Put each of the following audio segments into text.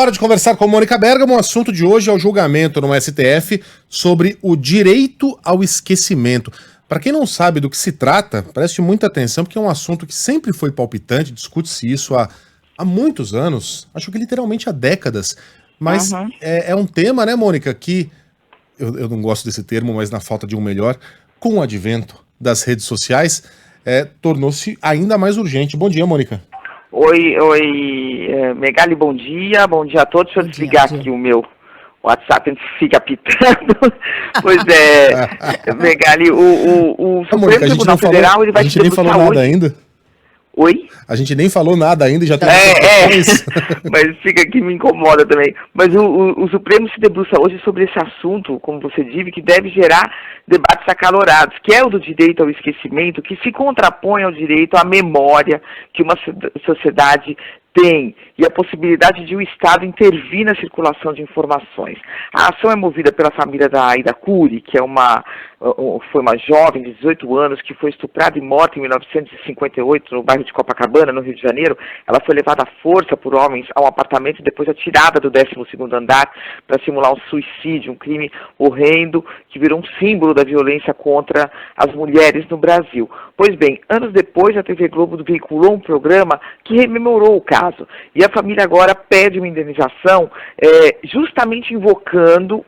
Hora de conversar com Mônica Bergamo. O assunto de hoje é o julgamento no STF sobre o direito ao esquecimento. Para quem não sabe do que se trata, preste muita atenção, porque é um assunto que sempre foi palpitante, discute-se isso há muitos anos, acho que literalmente há décadas. Mas é um tema, né, Mônica, que eu não gosto desse termo, mas na falta de um melhor, com o advento das redes sociais, tornou-se ainda mais urgente. Bom dia, Mônica. Oi, Megali, bom dia a todos. Deixa eu desligar aqui o meu WhatsApp, fica apitando. Pois é, Megali, o Supremo Tribunal Federal, ele vai te debruçar hoje. A gente nem falou nada ainda. Oi? A gente nem falou nada ainda e já tá... Mas fica aqui, me incomoda também. Mas o Supremo se debruça hoje sobre esse assunto, como você disse, que deve gerar debates acalorados, que é o do direito ao esquecimento, que se contrapõe ao direito à memória que uma sociedade tem, e a possibilidade de o Estado intervir na circulação de informações. A ação é movida pela família da Aida Cury, que foi uma jovem de 18 anos que foi estuprada e morta em 1958 no bairro de Copacabana, no Rio de Janeiro. Ela foi levada à força por homens a um apartamento e depois atirada do 12º andar para simular um suicídio, um crime horrendo que virou um símbolo da violência contra as mulheres no Brasil. Pois bem, anos depois a TV Globo veiculou um programa que rememorou o caso. E a família agora pede uma indenização justamente invocando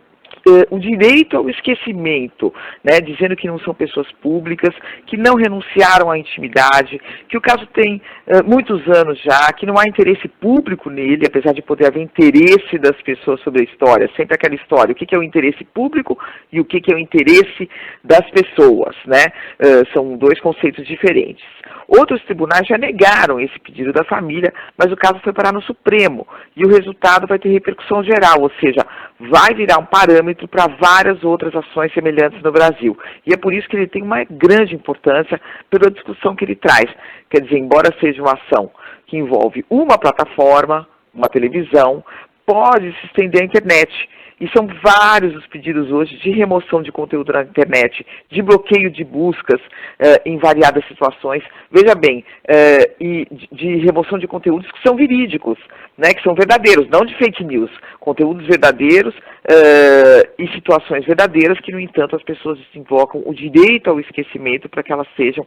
o direito ao esquecimento, né, dizendo que não são pessoas públicas, que não renunciaram à intimidade, que o caso tem muitos anos já, que não há interesse público nele, apesar de poder haver interesse das pessoas sobre a história, sempre aquela história, o que é o interesse público e o que é o interesse das pessoas, né? São dois conceitos diferentes. Outros tribunais já negaram esse pedido da família, mas o caso foi parar no Supremo, e o resultado vai ter repercussão geral, ou seja, vai virar um parâmetro para várias outras ações semelhantes no Brasil. E é por isso que ele tem uma grande importância pela discussão que ele traz. Quer dizer, embora seja uma ação que envolve uma plataforma, uma televisão, pode se estender à internet. E são vários os pedidos hoje de remoção de conteúdo na internet, de bloqueio de buscas em variadas situações, veja bem, e de remoção de conteúdos que são verídicos, né, que são verdadeiros, não de fake news, conteúdos verdadeiros e situações verdadeiras que, no entanto, as pessoas invocam o direito ao esquecimento para que elas sejam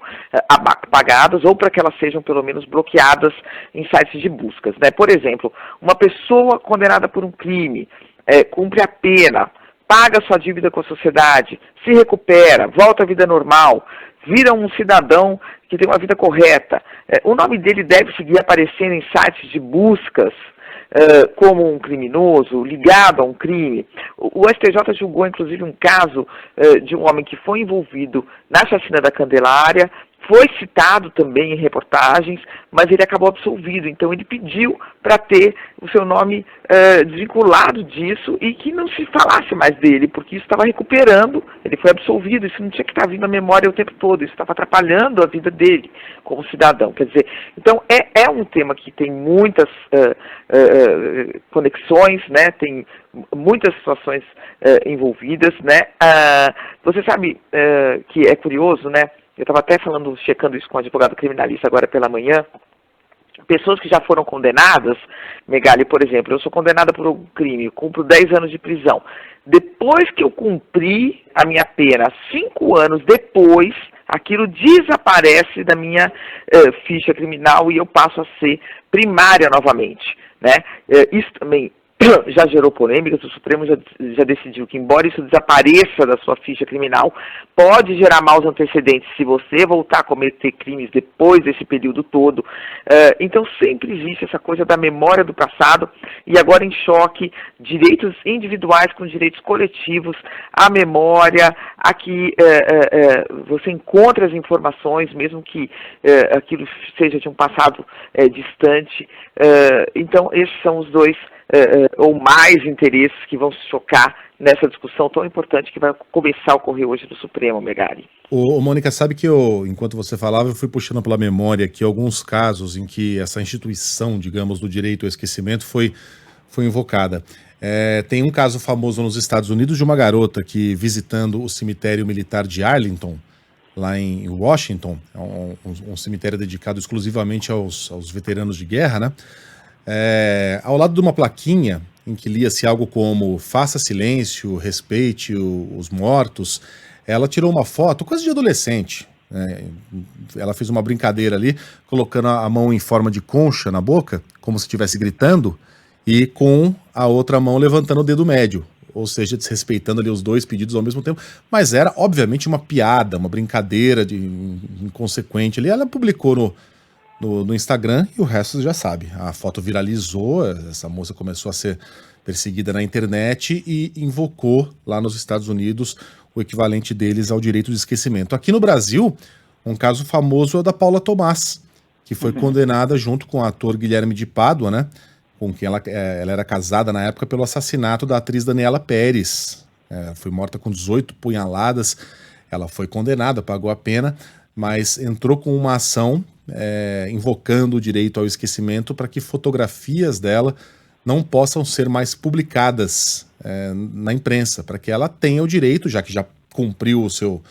apagadas ou para que elas sejam, pelo menos, bloqueadas em sites de buscas, né? Por exemplo, uma pessoa condenada por um crime, cumpre a pena, paga sua dívida com a sociedade, se recupera, volta à vida normal, vira um cidadão que tem uma vida correta. O nome dele deve seguir aparecendo em sites de buscas como um criminoso, ligado a um crime. O STJ julgou, inclusive, um caso de um homem que foi envolvido na chacina da Candelária, foi citado também em reportagens, mas ele acabou absolvido. Então ele pediu para ter o seu nome desvinculado disso e que não se falasse mais dele, porque isso estava recuperando, ele foi absolvido, isso não tinha que estar vindo à memória o tempo todo, isso estava atrapalhando a vida dele como cidadão. Quer dizer, então é um tema que tem muitas conexões, né? Tem muitas situações envolvidas, né? Você sabe que é curioso, né? Eu estava até checando isso com o advogado criminalista agora pela manhã. Pessoas que já foram condenadas, Megali, por exemplo, eu sou condenada por um crime, cumpro 10 anos de prisão. Depois que eu cumpri a minha pena, 5 anos depois, aquilo desaparece da minha ficha criminal e eu passo a ser primária novamente, né? Isso também já gerou polêmicas. O Supremo já decidiu que, embora isso desapareça da sua ficha criminal, pode gerar maus antecedentes se você voltar a cometer crimes depois desse período todo. Então sempre existe essa coisa da memória do passado e agora em choque direitos individuais com direitos coletivos, a memória, a que você encontra as informações, mesmo que aquilo seja de um passado distante. Então esses são os dois ou mais interesses que vão se chocar nessa discussão tão importante que vai começar a ocorrer hoje no Supremo, Megali. Mônica, sabe que enquanto você falava, eu fui puxando pela memória aqui alguns casos em que essa instituição, digamos, do direito ao esquecimento foi invocada. Tem um caso famoso nos Estados Unidos de uma garota que, visitando o cemitério militar de Arlington, lá em Washington, um cemitério dedicado exclusivamente aos veteranos de guerra, né? Ao lado de uma plaquinha em que lia-se algo como faça silêncio, respeite os mortos, ela tirou uma foto, coisa de adolescente, né? Ela fez uma brincadeira ali, colocando a mão em forma de concha na boca, como se estivesse gritando, e com a outra mão levantando o dedo médio, ou seja, desrespeitando ali os dois pedidos ao mesmo tempo, mas era obviamente uma piada, uma brincadeira inconsequente ali. Ela publicou no Instagram e o resto você já sabe. A foto viralizou, essa moça começou a ser perseguida na internet e invocou lá nos Estados Unidos o equivalente deles ao direito de esquecimento. Aqui no Brasil, um caso famoso é o da Paula Tomás, que foi condenada junto com o ator Guilherme de Pádua, né? Com quem ela era casada na época pelo assassinato da atriz Daniela Pérez. Foi morta com 18 punhaladas, ela foi condenada, pagou a pena, mas entrou com uma ação invocando o direito ao esquecimento para que fotografias dela não possam ser mais publicadas na imprensa, para que ela tenha o direito, já que já cumpriu o seu,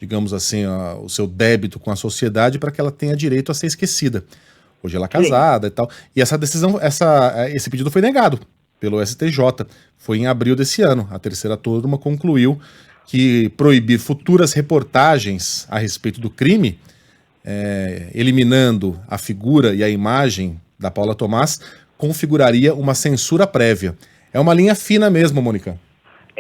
digamos assim, o seu débito com a sociedade, para que ela tenha direito a ser esquecida. Hoje ela é casada e tal. E essa decisão, esse pedido foi negado pelo STJ. Foi em abril desse ano. A terceira turma concluiu que proibir futuras reportagens a respeito do crime, eliminando a figura e a imagem da Paula Tomás, configuraria uma censura prévia. É uma linha fina mesmo, Mônica.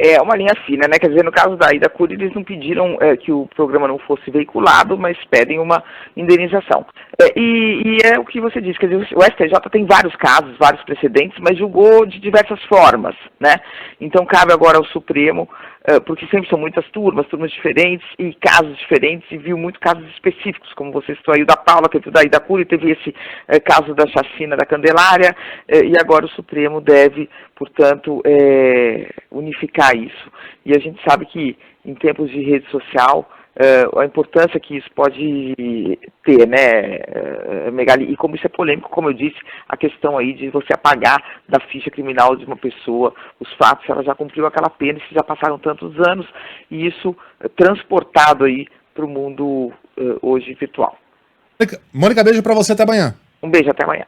É uma linha fina, né? Quer dizer, no caso da Aida Cury, eles não pediram que o programa não fosse veiculado, mas pedem uma indenização. E é o que você disse, quer dizer, o STJ tem vários casos, vários precedentes, mas julgou de diversas formas, né? Então cabe agora ao Supremo, porque sempre são muitas turmas diferentes e casos diferentes, e viu muitos casos específicos, como você citou aí o da Paula, teve o da Aida Cury, teve esse caso da chacina da Candelária, e agora o Supremo deve, portanto, unificar isso. E a gente sabe que em tempos de rede social, a importância que isso pode ter, né, Megali? E como isso é polêmico, como eu disse, a questão aí de você apagar da ficha criminal de uma pessoa os fatos, ela já cumpriu aquela pena, e já passaram tantos anos, e isso transportado aí para o mundo hoje virtual. Mônica, beijo para você, até amanhã. Um beijo, até amanhã.